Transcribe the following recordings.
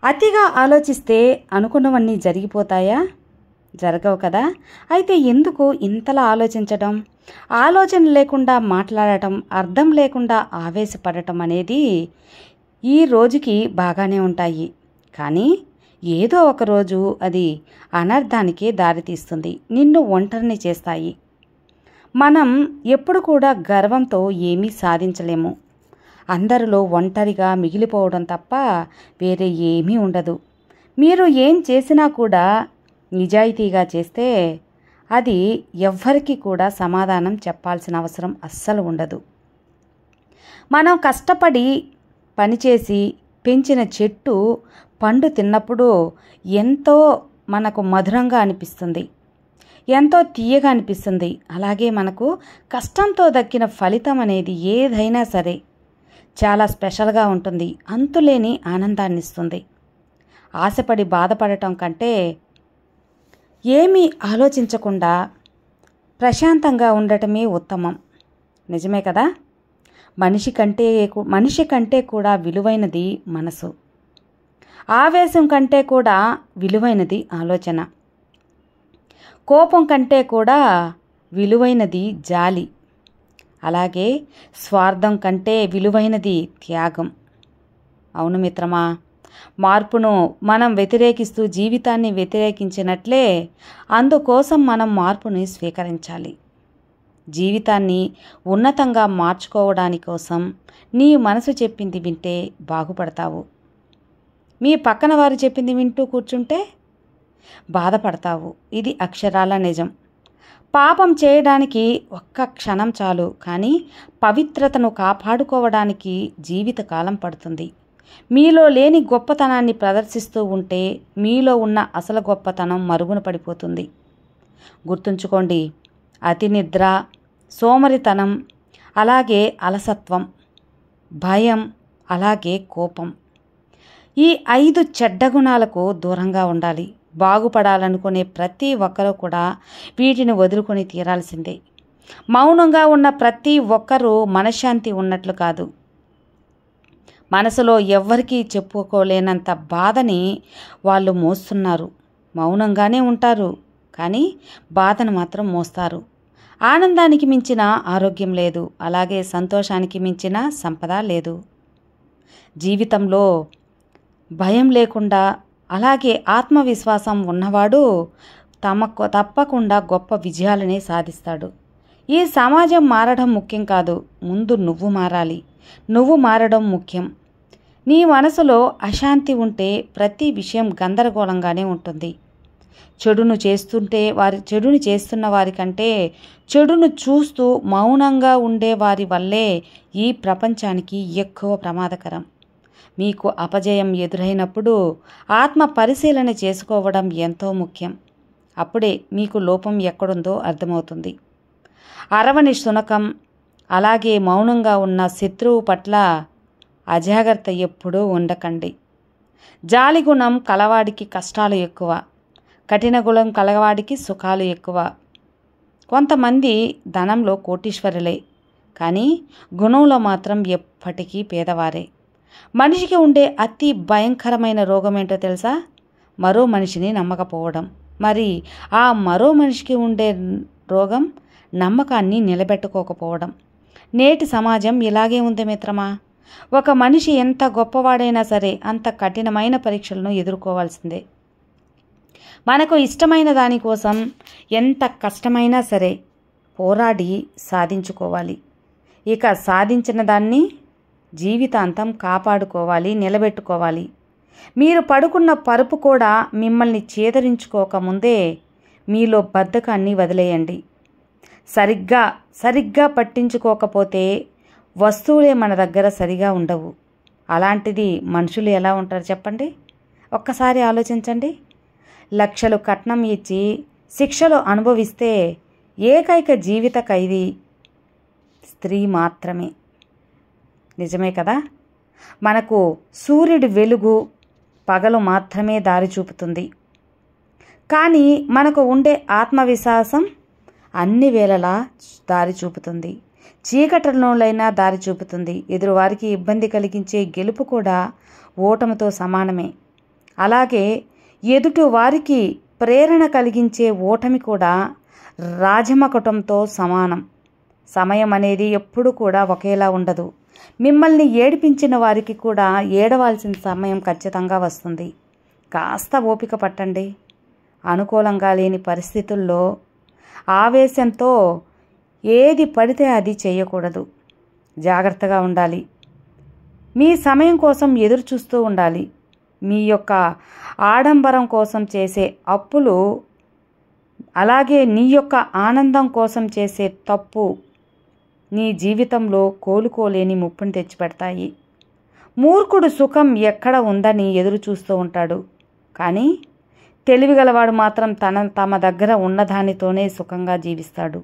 అతిగా ఆలోచిస్తే అనుకున్నవన్నీ జరిగిపోతాయా? జరగవు కదా. అయితే ఎందుకు ఇంతలా ఆలోచించడం, ఆలోచన లేకుండా మాట్లాడటం, అర్థం లేకుండా ఆవేశపడటం అనేది ఈ రోజుకి బాగానే ఉంటాయి. కానీ ఏదో ఒకరోజు అది అనర్థానికి దారితీస్తుంది, నిన్ను ఒంటరిని చేస్తాయి. మనం ఎప్పుడు కూడా గర్వంతో ఏమీ సాధించలేము. అందరిలో ఒంటరిగా మిగిలిపోవడం తప్ప వేరే ఏమీ ఉండదు. మీరు ఏం చేసినా కూడా నిజాయితీగా చేస్తే అది ఎవ్వరికీ కూడా సమాధానం చెప్పాల్సిన అవసరం అస్సలు ఉండదు. మనం కష్టపడి పనిచేసి పెంచిన చెట్టు పండు తిన్నప్పుడు ఎంతో మనకు మధురంగా అనిపిస్తుంది, ఎంతో తీయగా అనిపిస్తుంది. అలాగే మనకు కష్టంతో దక్కిన ఫలితం అనేది ఏదైనా సరే చాలా స్పెషల్గా ఉంటుంది, అంతులేని ఆనందాన్ని ఇస్తుంది. ఆశపడి బాధపడటం కంటే ఏమీ ఆలోచించకుండా ప్రశాంతంగా ఉండటమే ఉత్తమం. నిజమే కదా. మనిషి కంటే కూడా విలువైనది మనసు. ఆవేశం కంటే కూడా విలువైనది ఆలోచన. కోపం కంటే కూడా విలువైనది జాలి. అలాగే స్వార్థం కంటే విలువైనది త్యాగం. అవును మిత్రమా, మార్పును మనం వ్యతిరేకిస్తూ జీవితాన్ని వ్యతిరేకించినట్లే అందుకోసం మనం మార్పుని స్వీకరించాలి. జీవితాన్ని ఉన్నతంగా మార్చుకోవడానికి కోసం నీ మనసు చెప్పింది వింటే బాగుపడతావు. మీ పక్కన వారు చెప్పింది వింటూ కూర్చుంటే బాధపడతావు. ఇది అక్షరాల నిజం. పాపం చేయడానికి ఒక్క క్షణం చాలు, కానీ పవిత్రతను కాపాడుకోవడానికి జీవితకాలం పడుతుంది. మీలో లేని గొప్పతనాన్ని ప్రదర్శిస్తూ ఉంటే మీలో ఉన్న అసలు గొప్పతనం మరుగున పడిపోతుంది. గుర్తుంచుకోండి, అతి నిద్ర, సోమరితనం, అలాగే అలసత్వం, భయం, అలాగే కోపం, ఈ 5 చెడ్డ గుణాలకు దూరంగా ఉండాలి. బాగుపడాలనుకునే ప్రతి ఒక్కరూ కూడా వీటిని వదులుకొని తీరాల్సిందే. మౌనంగా ఉన్న ప్రతి ఒక్కరూ మనశ్శాంతి ఉన్నట్లు కాదు. మనసులో ఎవ్వరికీ చెప్పుకోలేనంత బాధని వాళ్ళు మోస్తున్నారు. మౌనంగానే ఉంటారు, కానీ బాధను మాత్రం మోస్తారు. ఆనందానికి మించిన ఆరోగ్యం లేదు, అలాగే సంతోషానికి మించిన సంపద లేదు. జీవితంలో భయం లేకుండా, అలాగే ఆత్మవిశ్వాసం ఉన్నవాడు తప్పకుండా గొప్ప విజయాలనే సాధిస్తాడు. ఈ సమాజం మారడం ముఖ్యం కాదు, ముందు నువ్వు మారాలి. నువ్వు మారడం ముఖ్యం. నీ మనసులో అశాంతి ఉంటే ప్రతి విషయం గందరగోళంగానే ఉంటుంది. చెడును చేస్తున్న వారి కంటే చెడును చూస్తూ మౌనంగా ఉండే వారి వల్లే ఈ ప్రపంచానికి ఎక్కువ ప్రమాదకరం. మీకు అపజయం ఎదురైనప్పుడు ఆత్మ పరిశీలన చేసుకోవడం ఎంతో ముఖ్యం. అప్పుడే మీకు లోపం ఎక్కడుందో అర్థమవుతుంది. అరవని శునకం, అలాగే మౌనంగా ఉన్న శత్రువు పట్ల అజాగ్రత్త ఎప్పుడూ ఉండకండి. జాలిగుణం కలవాడికి కష్టాలు ఎక్కువ, కఠిన గుణం కలవాడికి సుఖాలు ఎక్కువ. కొంతమంది ధనంలో కోటీశ్వరులే, కానీ గుణంలో మాత్రం ఎప్పటికీ పేదవారే. మనిషికి ఉండే అతి భయంకరమైన రోగం ఏంటో తెలుసా? మరో మనిషిని నమ్మకపోవడం. మరి ఆ మరో మనిషికి ఉండే రోగం నమ్మకాన్ని నిలబెట్టుకోకపోవడం. నేటి సమాజం ఇలాగే ఉంది మిత్రమా. ఒక మనిషి ఎంత గొప్పవాడైనా సరే అంత కఠినమైన పరీక్షలను ఎదుర్కోవాల్సిందే. మనకు ఇష్టమైన దానికోసం ఎంత కష్టమైనా సరే పోరాడి సాధించుకోవాలి. ఇక సాధించిన దాన్ని జీవితాంతం కాపాడుకోవాలి, నిలబెట్టుకోవాలి. మీరు పడుకున్న పరుపు కూడా మిమ్మల్ని చేదరించుకోకముందే మీలో బద్ధకాన్ని వదిలేయండి. సరిగ్గా పట్టించుకోకపోతే వస్తువులే మన దగ్గర సరిగా ఉండవు. అలాంటిది మనుషులు ఎలా ఉంటారు చెప్పండి? ఒక్కసారి ఆలోచించండి. లక్షలు కట్నం ఇచ్చి శిక్షలు అనుభవిస్తే ఏకైక జీవిత ఖైదీ స్త్రీ మాత్రమే. నిజమే కదా. మనకు సూర్యుడి వెలుగు పగలు మాత్రమే దారి చూపుతుంది, కానీ మనకు ఉండే ఆత్మవిశ్వాసం అన్ని వేళలా దారి చూపుతుంది. చీకటిలోనైనా దారి చూపుతుంది. ఎదురువారికి ఇబ్బంది కలిగించే గెలుపు కూడా ఓటమితో సమానమే. అలాగే ఎదుటి వారికి ప్రేరణ కలిగించే ఓటమి కూడా రాజమకుటంతో సమానం. సమయం అనేది ఎప్పుడు కూడా ఒకేలా ఉండదు. మిమ్మల్ని ఏడిపించిన వారికి కూడా ఏడవాల్సిన సమయం ఖచ్చితంగా వస్తుంది. కాస్త ఓపిక పట్టండి. అనుకూలంగా లేని పరిస్థితుల్లో ఆవేశంతో ఏది పడితే అది చేయకూడదు. జాగ్రత్తగా ఉండాలి. మీ సమయం కోసం ఎదురు చూస్తూ ఉండాలి. మీ యొక్క ఆడంబరం కోసం చేసే అప్పులు, అలాగే నీ యొక్క ఆనందం కోసం చేసే తప్పు నీ జీవితంలో కోలుకోలేని ముప్పును తెచ్చిపెడతాయి. మూర్ఖుడు సుఖం ఎక్కడ ఉందని ఎదురు చూస్తూ ఉంటాడు. కానీ తెలివిగలవాడు మాత్రం తమ దగ్గర ఉన్నదానితోనే సుఖంగా జీవిస్తాడు.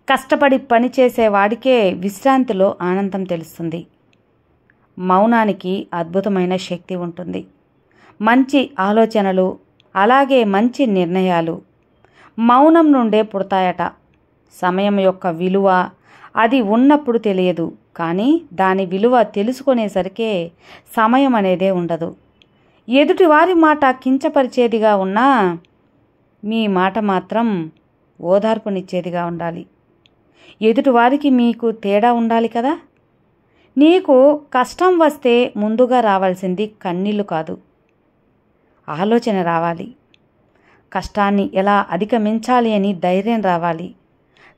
కష్టపడి పనిచేసేవాడికే విశ్రాంతిలో ఆనందం తెలుస్తుంది. మౌనానికి అద్భుతమైన శక్తి ఉంటుంది. మంచి ఆలోచనలు, అలాగే మంచి నిర్ణయాలు మౌనం నుండే పుడతాయట. సమయం యొక్క విలువ అది ఉన్నప్పుడు తెలియదు, కానీ దాని విలువ తెలుసుకునేసరికే సమయం అనేదే ఉండదు. ఎదుటివారి మాట కించపరిచేదిగా ఉన్నా మీ మాట మాత్రం ఓదార్పునిచ్చేదిగా ఉండాలి. ఎదుటివారికి మీకు తేడా ఉండాలి కదా. నీకు కష్టం వస్తే ముందుగా రావాల్సింది కన్నీళ్లు కాదు, ఆలోచన రావాలి. కష్టాన్ని ఎలా అధిగమించాలి అని ధైర్యం రావాలి.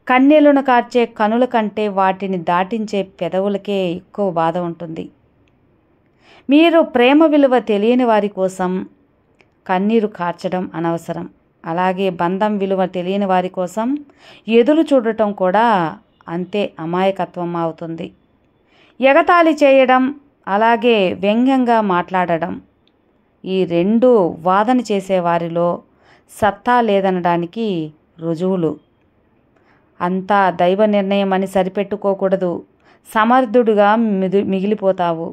కన్నీళ్లను కార్చే కనుల కంటే వాటిని దాటించే పెదవులకే ఎక్కువ బాధ ఉంటుంది. మీరు ప్రేమ విలువ తెలియని వారి కోసం కన్నీరు కార్చడం అనవసరం. అలాగే బంధం విలువ తెలియని వారి కోసం ఎదురు చూడటం కూడా అంతే అమాయకత్వం అవుతుంది. ఎగతాళి చేయడం, అలాగే వ్యంగ్యంగా మాట్లాడడం, ఈ రెండు వాదన చేసేవారిలో సత్తా లేదనడానికి రుజువులు. అంతా దైవ నిర్ణయం అని సరిపెట్టుకోకూడదు. సమర్థుడుగా మిగిలిపోతావు.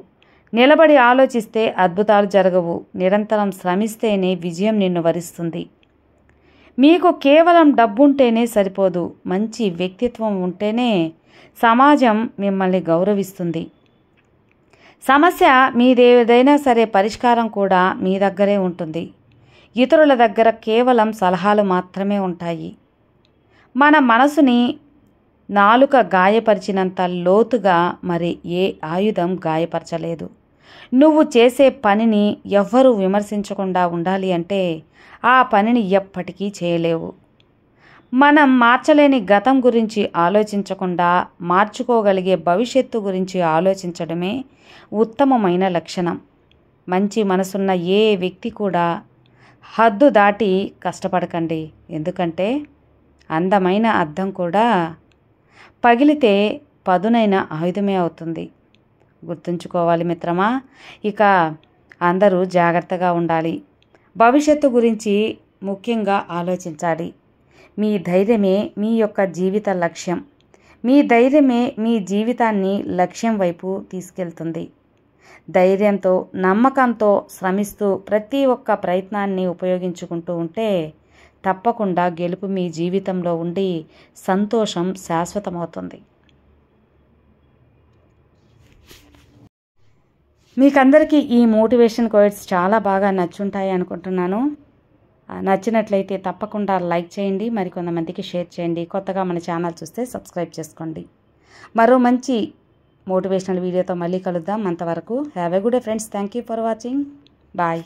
నిలబడి ఆలోచిస్తే అద్భుతాలు జరగవు. నిరంతరం శ్రమిస్తేనే విజయం నిన్ను వరిస్తుంది. మీకు కేవలం డబ్బుంటేనే సరిపోదు. మంచి వ్యక్తిత్వం ఉంటేనే సమాజం మిమ్మల్ని గౌరవిస్తుంది. సమస్య మీదేదైనా సరే పరిష్కారం కూడా మీ దగ్గరే ఉంటుంది. ఇతరుల దగ్గర కేవలం సలహాలు మాత్రమే ఉంటాయి. మన మనసుని నాలుక గాయపరిచినంత లోతుగా మరి ఏ ఆయుధం గాయపరచలేదు. నువ్వు చేసే పనిని ఎవ్వరూ విమర్శించకుండా ఉండాలి అంటే ఆ పనిని ఎప్పటికీ చేయలేవు. మనం మార్చలేని గతం గురించి ఆలోచించకుండా మార్చుకోగలిగే భవిష్యత్తు గురించి ఆలోచించడమే ఉత్తమమైన లక్షణం. మంచి మనసున్న ఏ వ్యక్తి కూడా హద్దు దాటి కష్టపడకండి. ఎందుకంటే అందమైన అద్దం కూడా పగిలితే పదునైన ఆయుధమే అవుతుంది. గుర్తుంచుకోవాలి మిత్రమా. ఇక అందరూ జాగ్రత్తగా ఉండాలి. భవిష్యత్తు గురించి ముఖ్యంగా ఆలోచించాలి. మీ ధైర్యమే మీ యొక్క జీవిత లక్ష్యం. మీ ధైర్యమే మీ జీవితాన్ని లక్ష్యం వైపు తీసుకెళ్తుంది. ధైర్యంతో, నమ్మకంతో శ్రమిస్తూ ప్రతి ఒక్క ప్రయత్నాన్ని ఉపయోగించుకుంటూ ఉంటే తప్పకుండా గెలుపు మీ జీవితంలో ఉండి సంతోషం శాశ్వతమవుతుంది. మీకందరికీ ఈ మోటివేషన్ కోట్స్ చాలా బాగా నచ్చుంటాయి అనుకుంటున్నాను. నచ్చినట్లయితే తప్పకుండా లైక్ చేయండి, మరికొంతమందికి షేర్ చేయండి. కొత్తగా మన ఛానల్ చూస్తే సబ్స్క్రైబ్ చేసుకోండి. మరో మంచి మోటివేషనల్ వీడియోతో మళ్ళీ కలుద్దాం. అంతవరకు have a good day friends. Thank you for watching. Bye.